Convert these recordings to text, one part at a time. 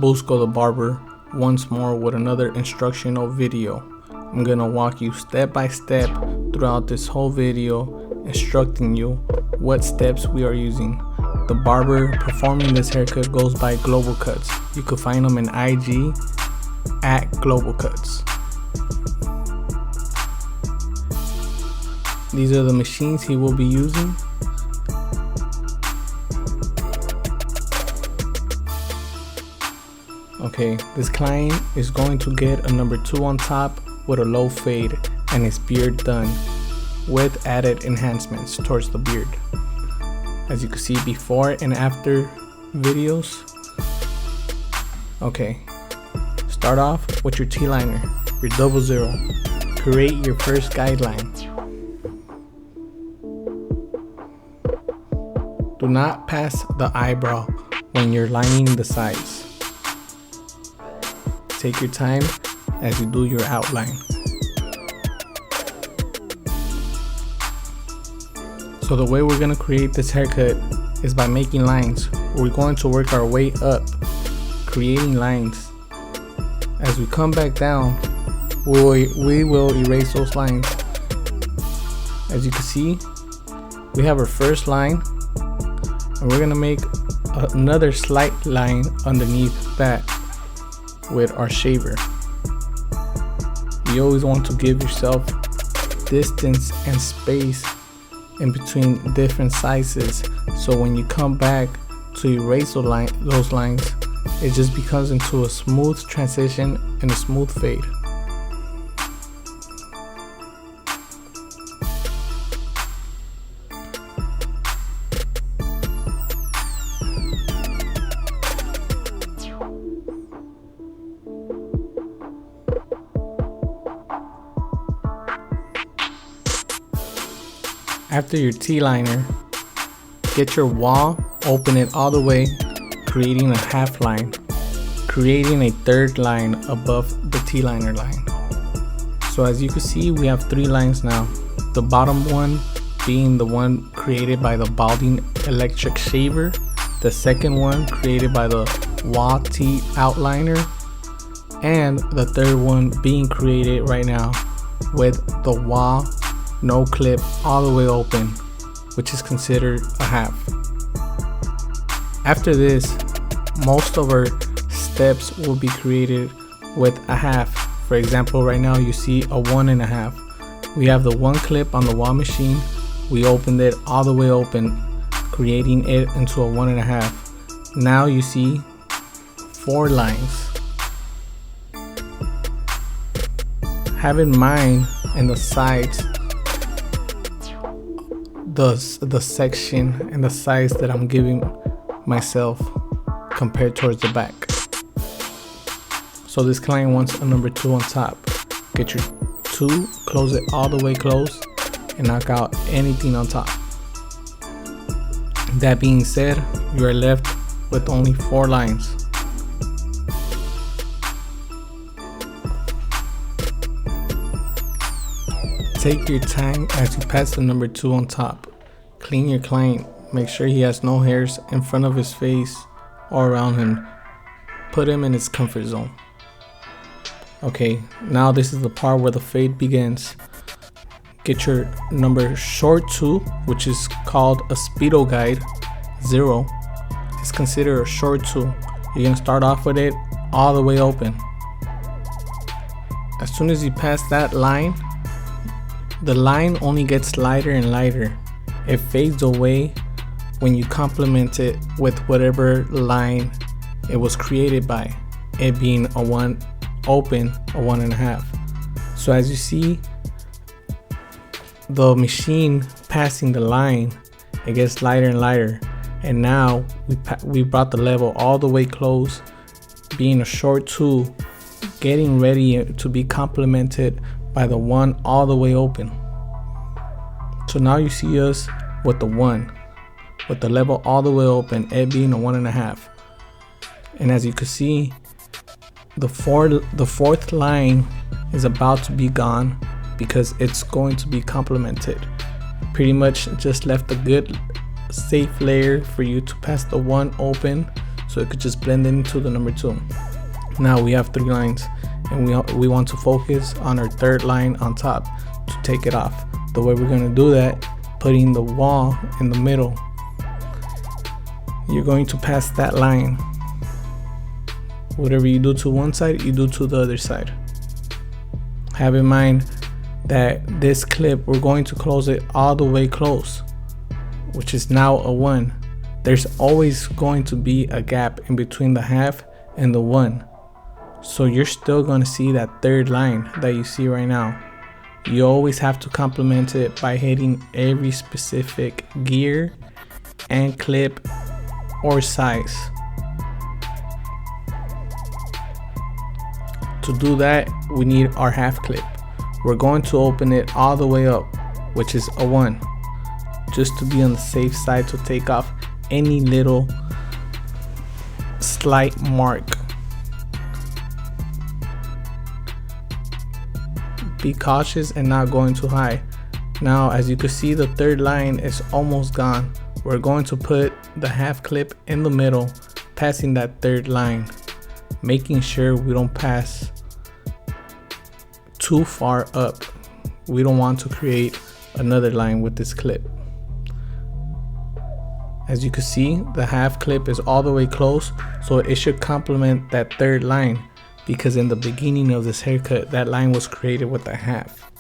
Busco the Barber once more with another instructional video. I'm gonna walk you step by step throughout this whole video, instructing you what steps we are using. The barber performing this haircut goes by Globalcuts. You can find them in IG at Globalcuts. These are the machines he will be using. Okay, this client is going to get a number 2 on top with a low fade and his beard done with added enhancements towards the beard. As you can see before and after videos. Okay, start off with your T-liner, your 00. Create your first guideline. Do not pass the eyebrow when you're lining the sides. Take your time as you do your outline. So the way we're going to create this haircut is by making lines. We're going to work our way up, creating lines. As we come back down, we will erase those lines. As you can see, we have our first line, and we're going to make another slight line underneath that with our shaver. You always want to give yourself distance and space in between different sizes, so when you come back to erase those lines, it just becomes into a smooth transition and a smooth fade. After your T-liner, get your wall, open it all the way, creating a half line, creating a third line above the T-liner line. So as you can see, we have 3 lines now. The bottom one being the one created by the balding electric shaver, the second one created by the wall T outliner, and the third one being created right now with the wall no clip all the way open, which is considered a half. After this, most of our steps will be created with a half. For example, right now you see a 1.5. We have the 1 clip on the wall machine. We opened it all the way open, creating it into a 1.5. Now you see 4 lines. Have in mind in the sides the section and the size that I'm giving myself compared towards the back. So this client wants a number 2 on top. Get your 2, close it all the way close, and knock out anything on top. That being said, you are left with only 4 lines. Take your time as you pass the number 2 on top. Clean your client. Make sure he has no hairs in front of his face or around him. Put him in his comfort zone. Okay, now this is the part where the fade begins. Get your number short 2, which is called a speedo guide. 0 is considered a short 2. You're gonna start off with it all the way open. As soon as you pass that line, the line only gets lighter and lighter. It fades away when you complement it with whatever line it was created by, it being a 1 open, a 1.5. So as you see the machine passing the line, it gets lighter and lighter, and now we brought the level all the way close, being a short 2, getting ready to be complemented by the 1 all the way open. So now you see us with the 1, with the level all the way open, it being a 1.5. And as you can see, the fourth line is about to be gone because it's going to be complemented. Pretty much just left a good safe layer for you to pass the 1 open, so it could just blend into the number 2. Now we have 3 lines, and we want to focus on our 3rd line on top to take it off. The way we're going to do that, putting the wall in the middle, you're going to pass that line. Whatever you do to one side, you do to the other side. Have in mind that this clip, we're going to close it all the way close, which is now a 1. There's always going to be a gap in between the half and the 1. So you're still going to see that 3rd line that you see right now. You always have to complement it by hitting every specific gear and clip or size. To do that, we need our half clip. We're going to open it all the way up, which is a 1, just to be on the safe side to take off any little slight mark. Be cautious and not going too high. Now, as you can see, the 3rd line is almost gone. We're going to put the half clip in the middle, passing that 3rd line, making sure we don't pass too far up. We don't want to create another line with this clip. As you can see, the half clip is all the way close, so it should complement that 3rd line, because in the beginning of this haircut, that line was created with a half.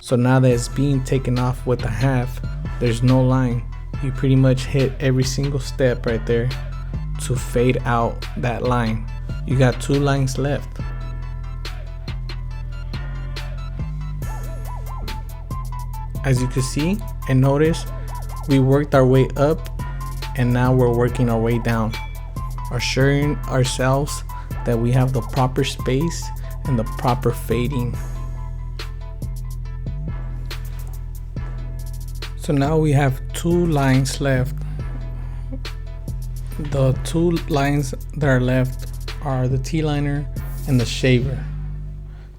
So now that it's being taken off with a half, there's no line. You pretty much hit every single step right there to fade out that line. You got 2 lines left. As you can see and notice, we worked our way up and now we're working our way down, assuring ourselves that we have the proper space and the proper fading. So now we have 2 lines left. The 2 lines that are left are the T-liner and the shaver.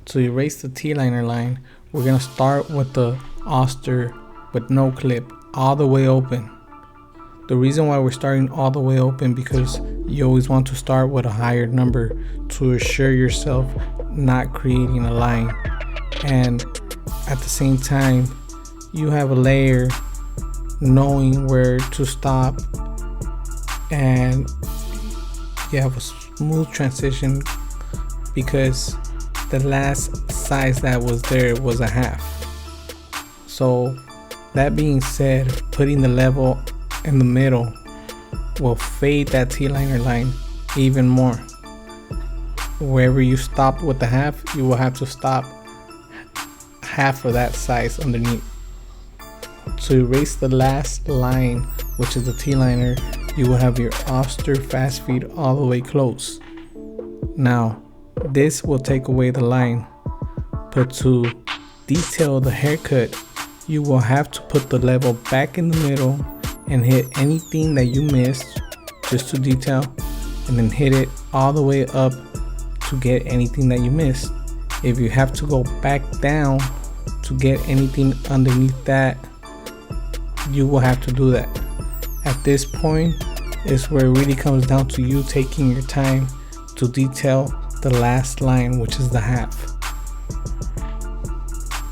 To erase the T-liner line, we're gonna start with the Auster with no clip, all the way open. The reason why we're starting all the way open, because you always want to start with a higher number to assure yourself not creating a line, and at the same time you have a layer knowing where to stop, and you have a smooth transition because the last size that was there was a half. So that being said, putting the level in the middle will fade that T-liner line even more. Wherever you stopped with the half, you will have to stop half of that size underneath. To erase the last line, which is the T-liner, you will have your Auster fast feed all the way close. Now, this will take away the line, but to detail the haircut, you will have to put the level back in the middle and hit anything that you missed just to detail, and then hit it all the way up to get anything that you missed. If you have to go back down to get anything underneath that, you will have to do that. At this point is where it really comes down to you taking your time to detail the last line, which is the half,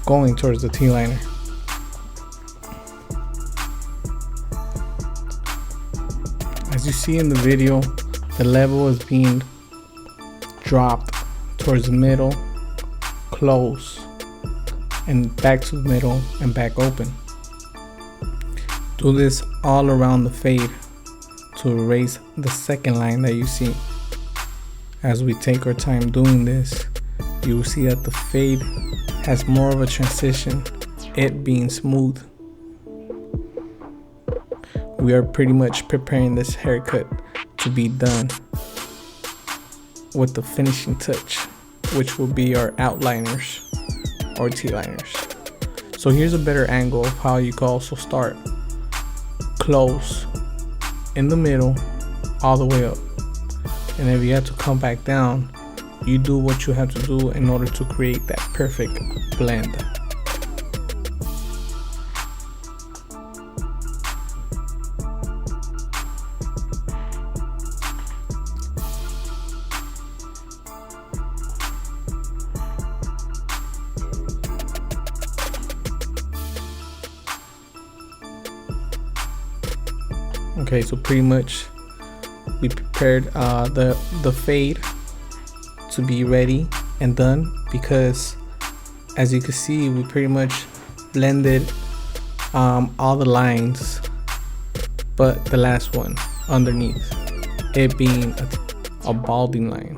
going towards the T-liner. As you see in the video, the level is being dropped towards the middle, close, and back to the middle and back open. Do this all around the fade to erase the second line that you see. As we take our time doing this, you will see that the fade has more of a transition, it being smooth. We are pretty much preparing this haircut to be done with the finishing touch, which will be our outliners or T-liners. So here's a better angle of how you can also start. Close, in the middle, all the way up. And if you have to come back down, you do what you have to do in order to create that perfect blend. Okay, so pretty much we prepared the fade to be ready and done, because as you can see, we pretty much blended all the lines but the last one underneath, it being a balding line.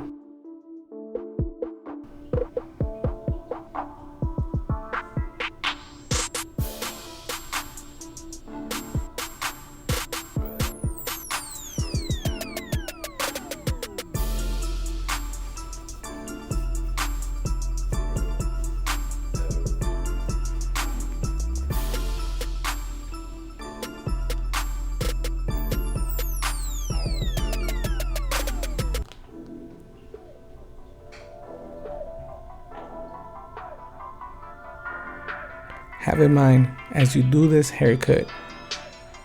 Have in mind, as you do this haircut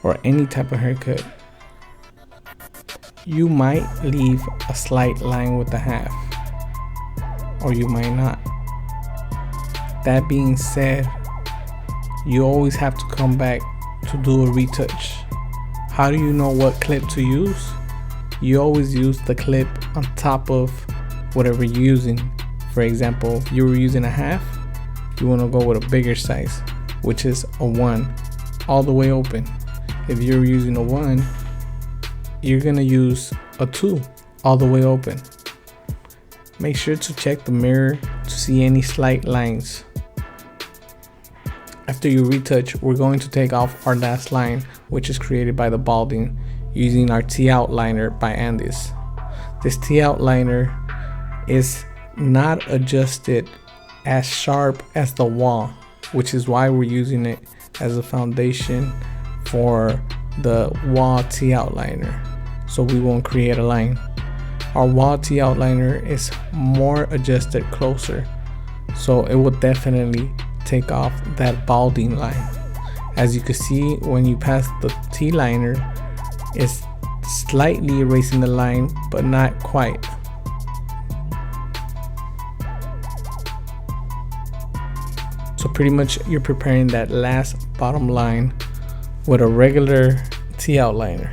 or any type of haircut, you might leave a slight line with the half, or you might not. That being said, you always have to come back to do a retouch. How do you know what clip to use? You always use the clip on top of whatever you're using. For example, if you were using a half, you want to go with a bigger size, which is a 1 all the way open. If you're using a 1, you're gonna use a 2 all the way open. Make sure to check the mirror to see any slight lines. After you retouch, we're going to take off our last line, which is created by the balding, using our T outliner by Andes. This T outliner is not adjusted as sharp as the wall, which is why we're using it as a foundation for the wall T outliner, so we won't create a line. Our wall T outliner is more adjusted closer, so it will definitely take off that balding line. As you can see, when you pass the T liner, it's slightly erasing the line, but not quite. So pretty much you're preparing that last bottom line with a regular T outliner.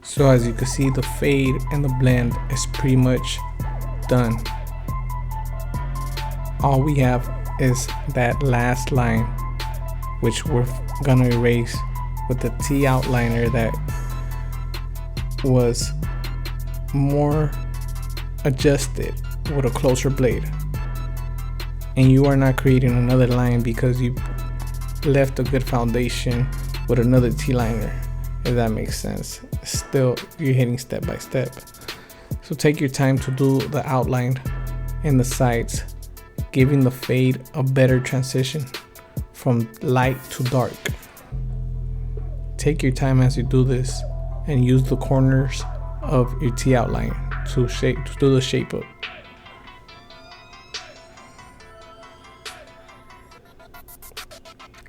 So as you can see, the fade and the blend is pretty much done. All we have is that last line, which we're gonna erase with the T outliner that was more adjusted with a closer blade. And you are not creating another line because you left a good foundation with another T liner, if that makes sense. Still, you're hitting step by step. So take your time to do the outline in the sides, giving the fade a better transition from light to dark. Take your time as you do this and use the corners of your T outline to do the shape up.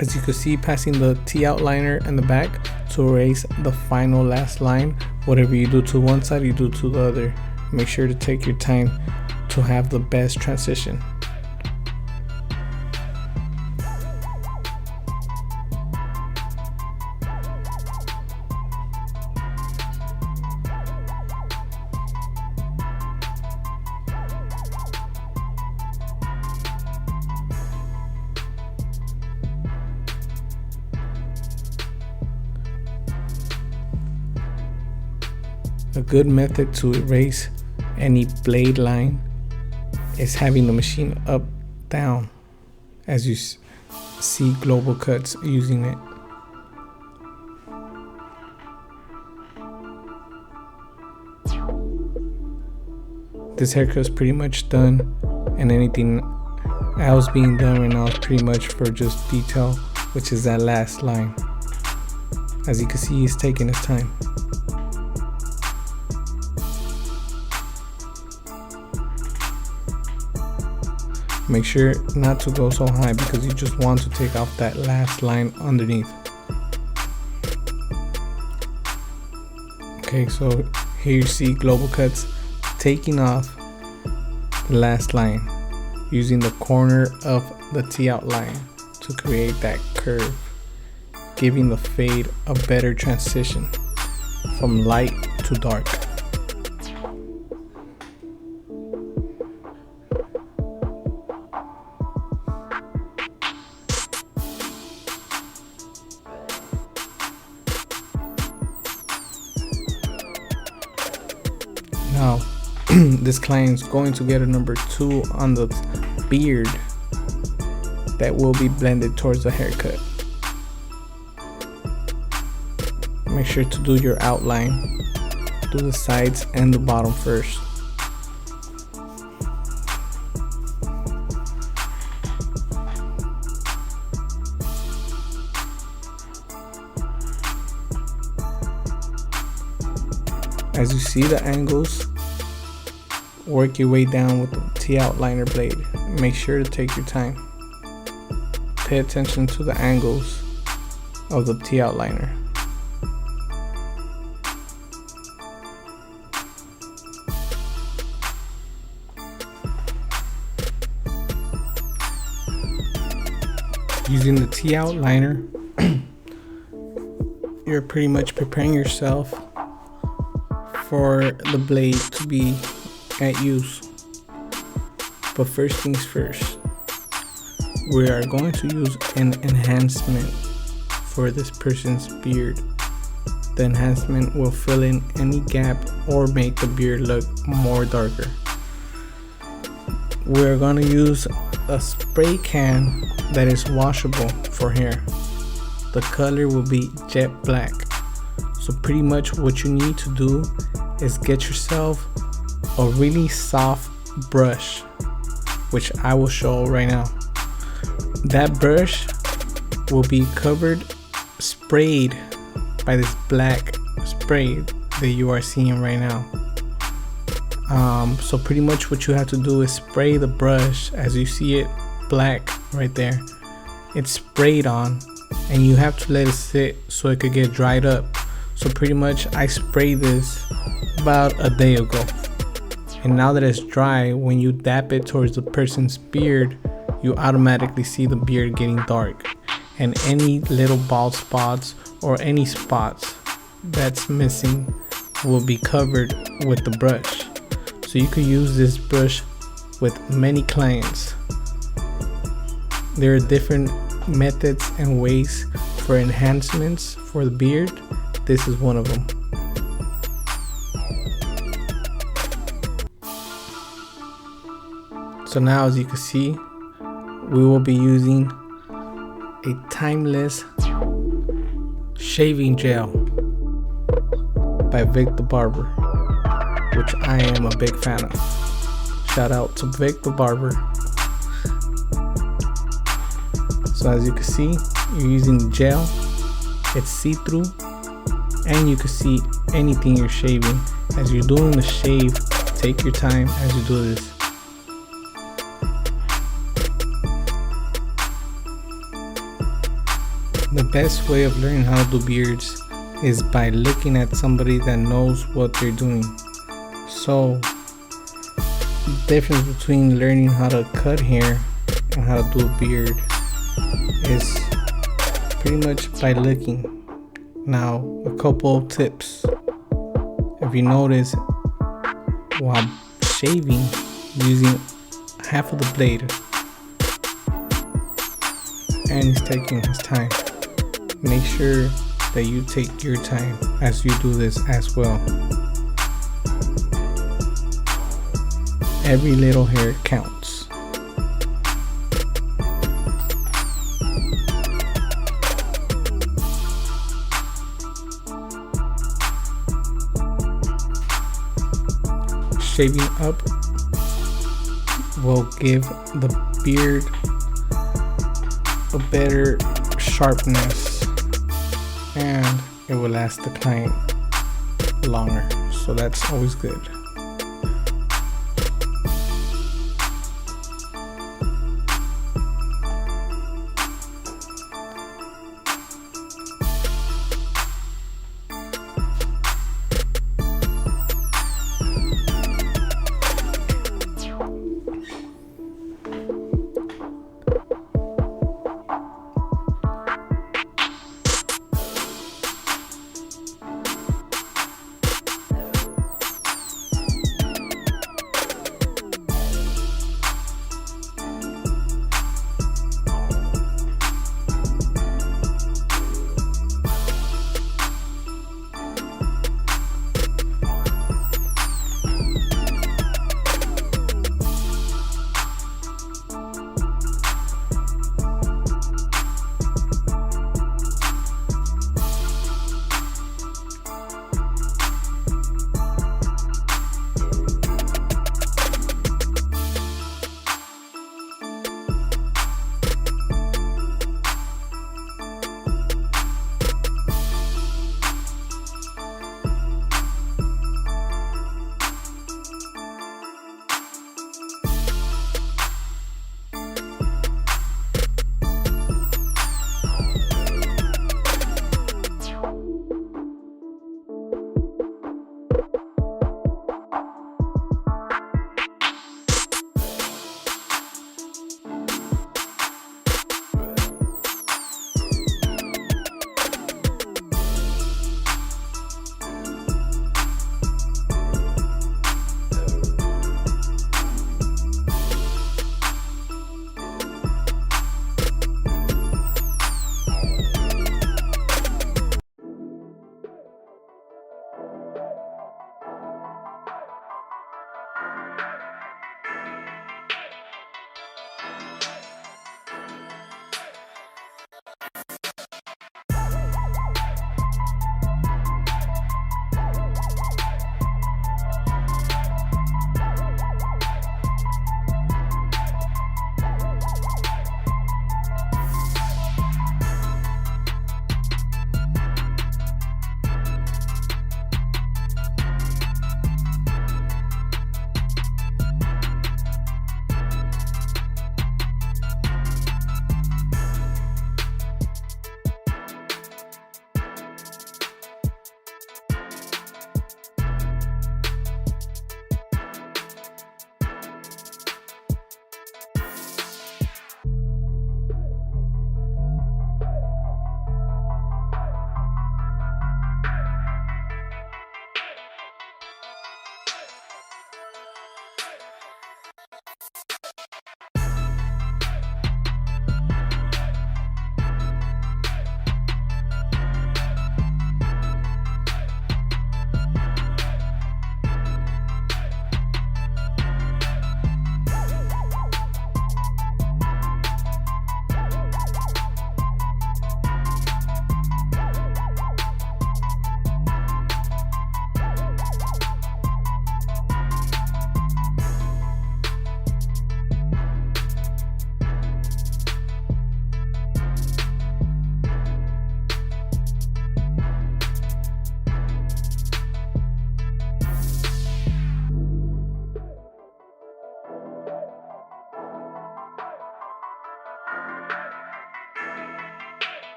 As you can see, passing the T outliner in the back to erase the final last line. Whatever you do to one side, you do to the other. Make sure to take your time to have the best transition. A good method to erase any blade line is having the machine up down, as you see Globalcuts using it. This haircut is pretty much done, and anything else being done right now is pretty much for just detail, which is that last line. As you can see, he's taking his time. Make sure not to go so high because you just want to take off that last line underneath. Okay, so here you see Globalcuts taking off the last line using the corner of the T outline to create that curve, giving the fade a better transition from light to dark. Now, this client is going to get a number 2 on the beard that will be blended towards the haircut. Make sure to do your outline, do the sides and the bottom first. As you see the angles, work your way down with the T outliner blade. Make sure to take your time. Pay attention to the angles of the T outliner. Using the T outliner, you're pretty much preparing yourself for the blade to be at use. But first things first, we are going to use an enhancement for this person's beard. The enhancement will fill in any gap or make the beard look more darker. We're going to use a spray can that is washable for hair. The color will be jet black. So pretty much what you need to do is get yourself a really soft brush, which I will show right now. That brush will be sprayed by this black spray that you are seeing right now. So pretty much what you have to do is spray the brush. As you see it black right there, it's sprayed on, and you have to let it sit so it could get dried up. So pretty much I sprayed this about a day ago, and now that it's dry, when you dab it towards the person's beard, you automatically see the beard getting dark, and any little bald spots or any spots that's missing will be covered with the brush. So you could use this brush with many clients. There are different methods and ways for enhancements for the beard. This is one of them. So now, as you can see, we will be using a timeless shaving gel by Vic the Barber, which I am a big fan of. Shout out to Vic the Barber. So as you can see, you're using the gel. It's see-through, and you can see anything you're shaving. As you're doing the shave, take your time as you do this. The best way of learning how to do beards is by looking at somebody that knows what they're doing. So the difference between learning how to cut hair and how to do a beard is pretty much by looking. Now, a couple of tips. If you notice, while shaving, using half of the blade, and he's taking his time. Make sure that you take your time as you do this as well. Every little hair counts. Shaving up will give the beard a better sharpness, and it will last the client longer, so that's always good.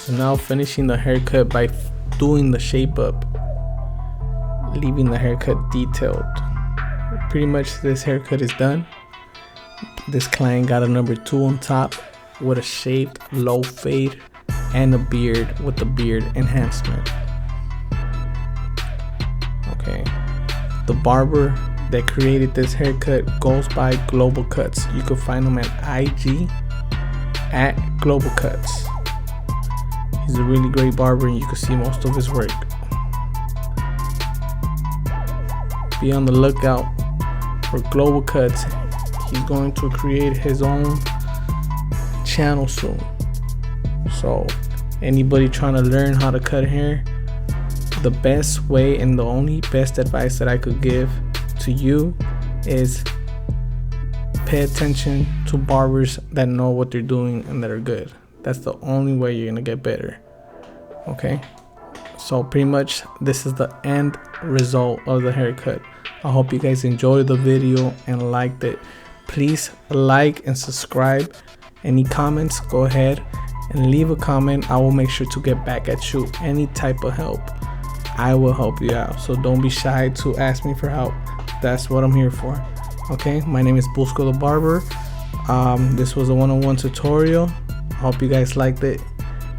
So now finishing the haircut by doing the shape up, leaving the haircut detailed. Pretty much this haircut is done. This client got a number 2 on top with a shaved low fade and a beard with the beard enhancement. Okay, the barber that created this haircut goes by Globalcuts. You can find him at IG at Globalcuts. He's a really great barber and you can see most of his work. Be on the lookout for Globalcuts. He's going to create his own channel soon. So anybody trying to learn how to cut hair, the best way and the only best advice that I could give to you is pay attention to barbers that know what they're doing and that are good. That's the only way you're gonna get better. Okay, so pretty much this is the end result of the haircut. I hope you guys enjoyed the video and liked it. Please like and subscribe. Any comments, go ahead and leave a comment. I will make sure to get back at you. Any type of help, I will help you out. So don't be shy to ask me for help. That's what I'm here for. Okay, my name is Busco the Barber. This was a one-on-one tutorial. I hope you guys liked it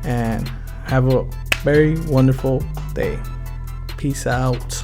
and have a very wonderful day. Peace out.